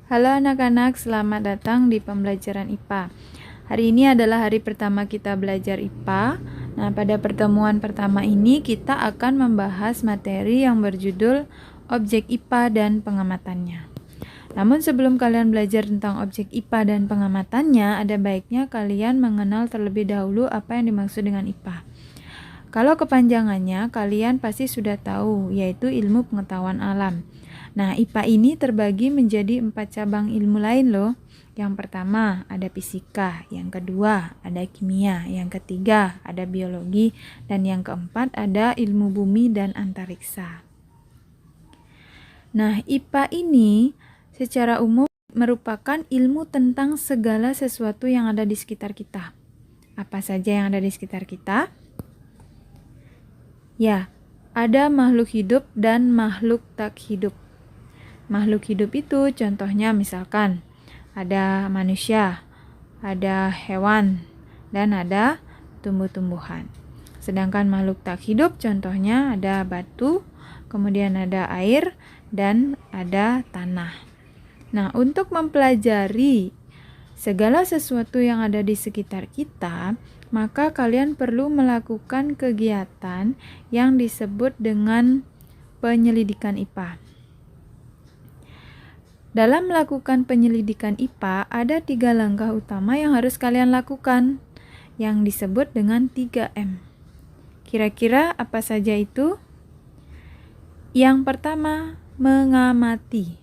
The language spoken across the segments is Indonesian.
Halo anak-anak, selamat datang di pembelajaran IPA. Hari ini adalah hari pertama kita belajar IPA. Nah, pada pertemuan pertama ini kita akan membahas materi yang berjudul objek IPA dan pengamatannya. Namun sebelum kalian belajar tentang objek IPA dan pengamatannya, ada baiknya kalian mengenal terlebih dahulu apa yang dimaksud dengan IPA. Kalau kepanjangannya kalian pasti sudah tahu, yaitu ilmu pengetahuan alam. Nah, IPA ini terbagi menjadi 4 cabang ilmu lain loh. Yang pertama ada fisika, yang kedua ada kimia, yang ketiga ada biologi, dan yang keempat ada ilmu bumi dan antariksa. Nah, IPA ini secara umum merupakan ilmu tentang segala sesuatu yang ada di sekitar kita. Apa saja yang ada di sekitar kita? Ya, ada makhluk hidup dan makhluk tak hidup. Makhluk hidup itu contohnya misalkan ada manusia, ada hewan, dan ada tumbuh-tumbuhan. Sedangkan makhluk tak hidup contohnya ada batu, kemudian ada air, dan ada tanah. Nah, untuk mempelajari segala sesuatu yang ada di sekitar kita, maka kalian perlu melakukan kegiatan yang disebut dengan penyelidikan IPA. Dalam melakukan penyelidikan IPA, ada 3 langkah utama yang harus kalian lakukan, yang disebut dengan 3M. Kira-kira apa saja itu? Yang pertama, mengamati.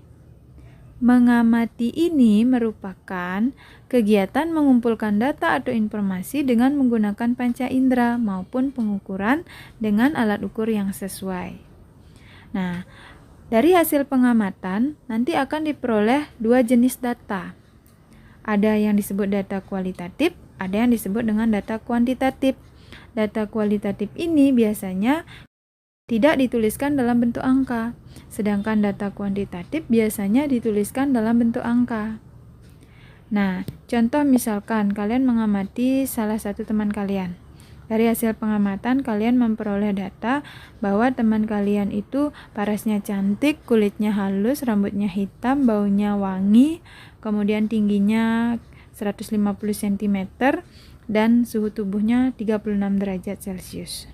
Mengamati ini merupakan kegiatan mengumpulkan data atau informasi dengan menggunakan panca indera maupun pengukuran dengan alat ukur yang sesuai. Nah, dari hasil pengamatan, nanti akan diperoleh 2 jenis data. Ada yang disebut data kualitatif, ada yang disebut dengan data kuantitatif. Data kualitatif ini biasanya tidak dituliskan dalam bentuk angka, sedangkan data kuantitatif biasanya dituliskan dalam bentuk angka. Nah, contoh misalkan kalian mengamati salah satu teman kalian. Dari hasil pengamatan, kalian memperoleh data bahwa teman kalian itu parasnya cantik, kulitnya halus, rambutnya hitam, baunya wangi, kemudian tingginya 150 cm, dan suhu tubuhnya 36 derajat Celcius.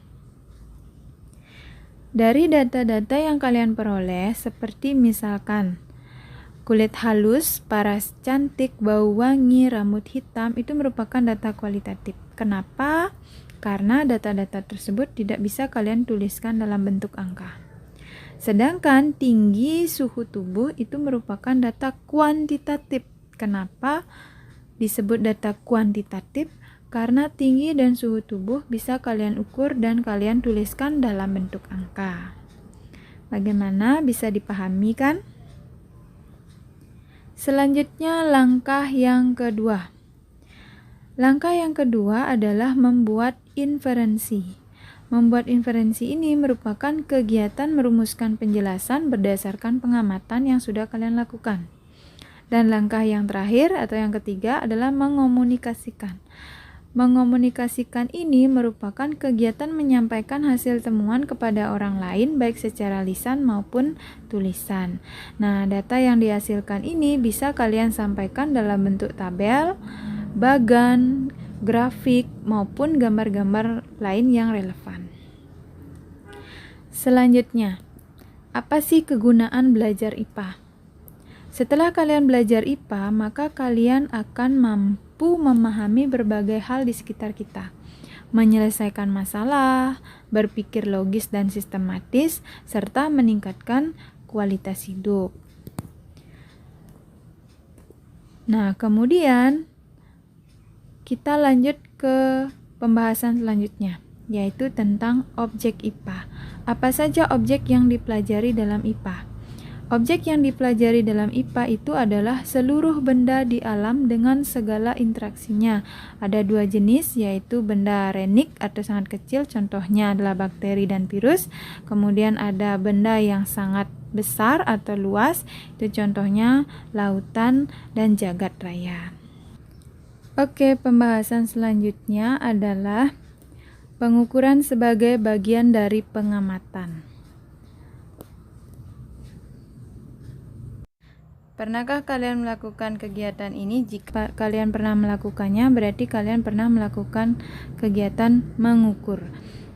Dari data-data yang kalian peroleh, seperti misalkan kulit halus, paras cantik, bau wangi, rambut hitam, itu merupakan data kualitatif. Kenapa? Karena data-data tersebut tidak bisa kalian tuliskan dalam bentuk angka. Sedangkan tinggi suhu tubuh itu merupakan data kuantitatif. Kenapa disebut data kuantitatif? Karena tinggi dan suhu tubuh bisa kalian ukur dan kalian tuliskan dalam bentuk angka. Bagaimana, bisa dipahami kan? Selanjutnya langkah yang kedua. Langkah yang kedua adalah membuat inferensi. Membuat inferensi ini merupakan kegiatan merumuskan penjelasan berdasarkan pengamatan yang sudah kalian lakukan. Dan langkah yang terakhir atau yang ketiga adalah mengomunikasikan. Mengomunikasikan ini merupakan kegiatan menyampaikan hasil temuan kepada orang lain baik secara lisan maupun tulisan. Nah, data yang dihasilkan ini bisa kalian sampaikan dalam bentuk tabel, bagan, grafik, maupun gambar-gambar lain yang relevan. Selanjutnya, apa sih kegunaan belajar IPA? Setelah kalian belajar IPA, maka kalian akan mampu memahami berbagai hal di sekitar kita, menyelesaikan masalah, berpikir logis dan sistematis, serta meningkatkan kualitas hidup. Nah, kemudian kita lanjut ke pembahasan selanjutnya, yaitu tentang objek IPA. Apa saja objek yang dipelajari dalam IPA? Objek yang dipelajari dalam IPA itu adalah seluruh benda di alam dengan segala interaksinya. Ada 2 jenis, yaitu benda renik atau sangat kecil, contohnya adalah bakteri dan virus. Kemudian ada benda yang sangat besar atau luas, itu contohnya lautan dan jagat raya. Oke, pembahasan selanjutnya adalah pengukuran sebagai bagian dari pengamatan. Pernahkah kalian melakukan kegiatan ini? Jika kalian pernah melakukannya, berarti kalian pernah melakukan kegiatan mengukur.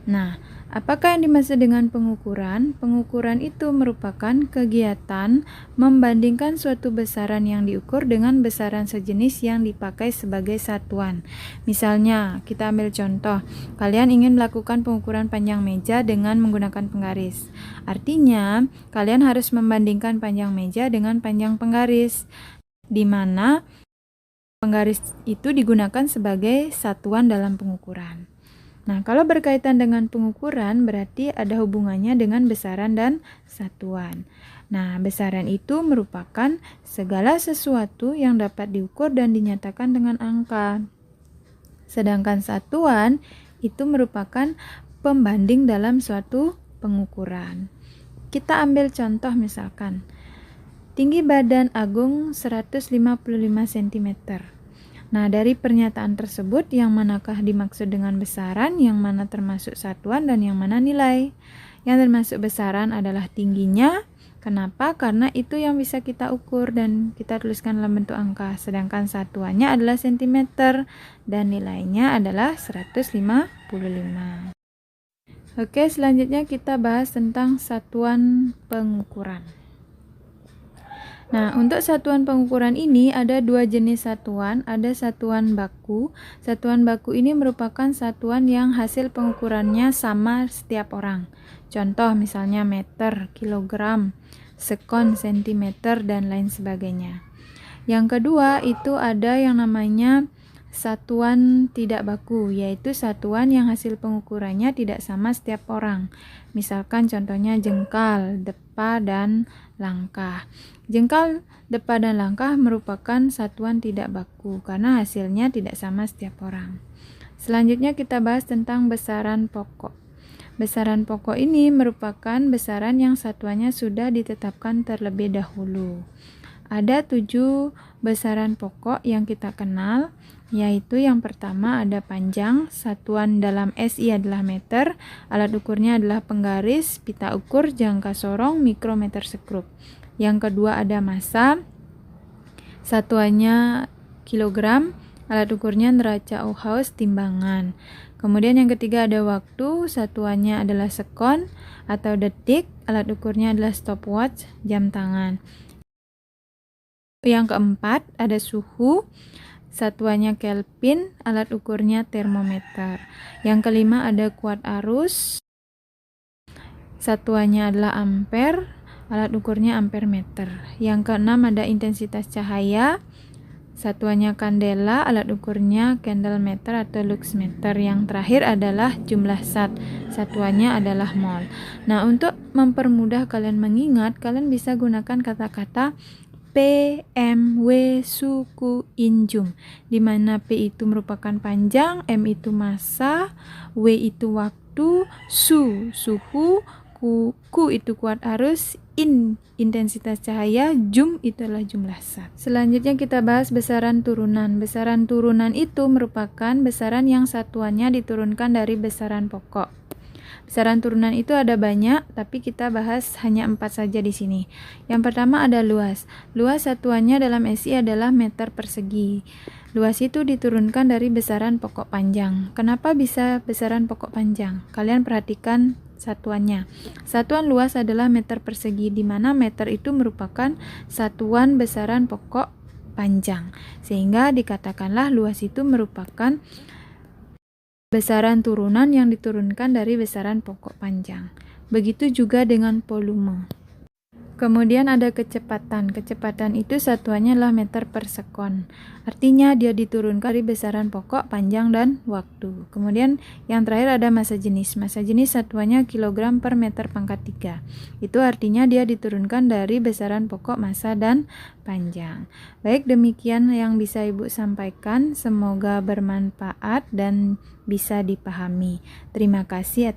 Nah, apakah yang dimaksud dengan pengukuran? Pengukuran itu merupakan kegiatan membandingkan suatu besaran yang diukur dengan besaran sejenis yang dipakai sebagai satuan. Misalnya, kita ambil contoh, kalian ingin melakukan pengukuran panjang meja dengan menggunakan penggaris. Artinya, kalian harus membandingkan panjang meja dengan panjang penggaris, di mana penggaris itu digunakan sebagai satuan dalam pengukuran. Nah, kalau berkaitan dengan pengukuran berarti ada hubungannya dengan besaran dan satuan. Nah, besaran itu merupakan segala sesuatu yang dapat diukur dan dinyatakan dengan angka. Sedangkan satuan itu merupakan pembanding dalam suatu pengukuran. Kita ambil contoh misalkan, tinggi badan Agung 155 cm. Nah, dari pernyataan tersebut, yang manakah dimaksud dengan besaran, yang mana termasuk satuan, dan yang mana nilai? Yang termasuk besaran adalah tingginya. Kenapa? Karena itu yang bisa kita ukur dan kita tuliskan dalam bentuk angka. Sedangkan satuannya adalah cm dan nilainya adalah 155. Oke, selanjutnya kita bahas tentang satuan pengukuran. Nah, untuk satuan pengukuran ini ada dua jenis satuan, ada satuan baku. Satuan baku ini merupakan satuan yang hasil pengukurannya sama setiap orang. Contoh misalnya meter, kilogram, sekon, sentimeter, dan lain sebagainya. Yang kedua itu ada yang namanya satuan tidak baku, yaitu satuan yang hasil pengukurannya tidak sama setiap orang. Misalkan contohnya jengkal, depa, dan langkah. Jengkal, depa, dan langkah merupakan satuan tidak baku karena hasilnya tidak sama setiap orang. Selanjutnya kita bahas tentang besaran pokok. Besaran pokok ini merupakan besaran yang satuannya sudah ditetapkan terlebih dahulu. Ada 7 besaran pokok yang kita kenal, yaitu yang pertama ada panjang, satuan dalam SI adalah meter, alat ukurnya adalah penggaris, pita ukur, jangka sorong, mikrometer sekrup. Yang kedua ada massa, satuannya kilogram, alat ukurnya neraca Ohaus, timbangan. Kemudian yang ketiga ada waktu, satuannya adalah sekon atau detik, alat ukurnya adalah stopwatch, jam tangan. Yang keempat ada suhu, satuannya Kelvin, alat ukurnya termometer. Yang kelima ada kuat arus, satuannya adalah ampere, alat ukurnya ampere meter. Yang keenam ada intensitas cahaya, satuannya kandela, alat ukurnya candle meter atau lux meter. Yang terakhir adalah jumlah zat, satuannya adalah mol. Nah, untuk mempermudah kalian mengingat, kalian bisa gunakan kata-kata P, M, W, suku, injum, di mana P itu merupakan panjang, M itu massa, W itu waktu, suhu, Q itu kuat arus, intensitas cahaya, jum itu adalah jumlah zat. Selanjutnya kita bahas besaran turunan. Besaran turunan itu merupakan besaran yang satuannya diturunkan dari besaran pokok. Besaran turunan itu ada banyak, tapi kita bahas hanya 4 saja di sini. Yang pertama ada luas. Luas satuannya dalam SI adalah meter persegi. Luas itu diturunkan dari besaran pokok panjang. Kenapa bisa besaran pokok panjang? Kalian perhatikan satuannya. Satuan luas adalah meter persegi, di mana meter itu merupakan satuan besaran pokok panjang. Sehingga dikatakanlah luas itu merupakan besaran turunan yang diturunkan dari besaran pokok panjang. Begitu juga dengan volume. Kemudian ada kecepatan. Kecepatan itu satuannya adalah meter per sekon. Artinya dia diturunkan dari besaran pokok, panjang, dan waktu. Kemudian yang terakhir ada massa jenis. Massa jenis satuannya kilogram per meter pangkat 3. Itu artinya dia diturunkan dari besaran pokok, massa, dan panjang. Baik, demikian yang bisa Ibu sampaikan. Semoga bermanfaat dan bisa dipahami. Terima kasih.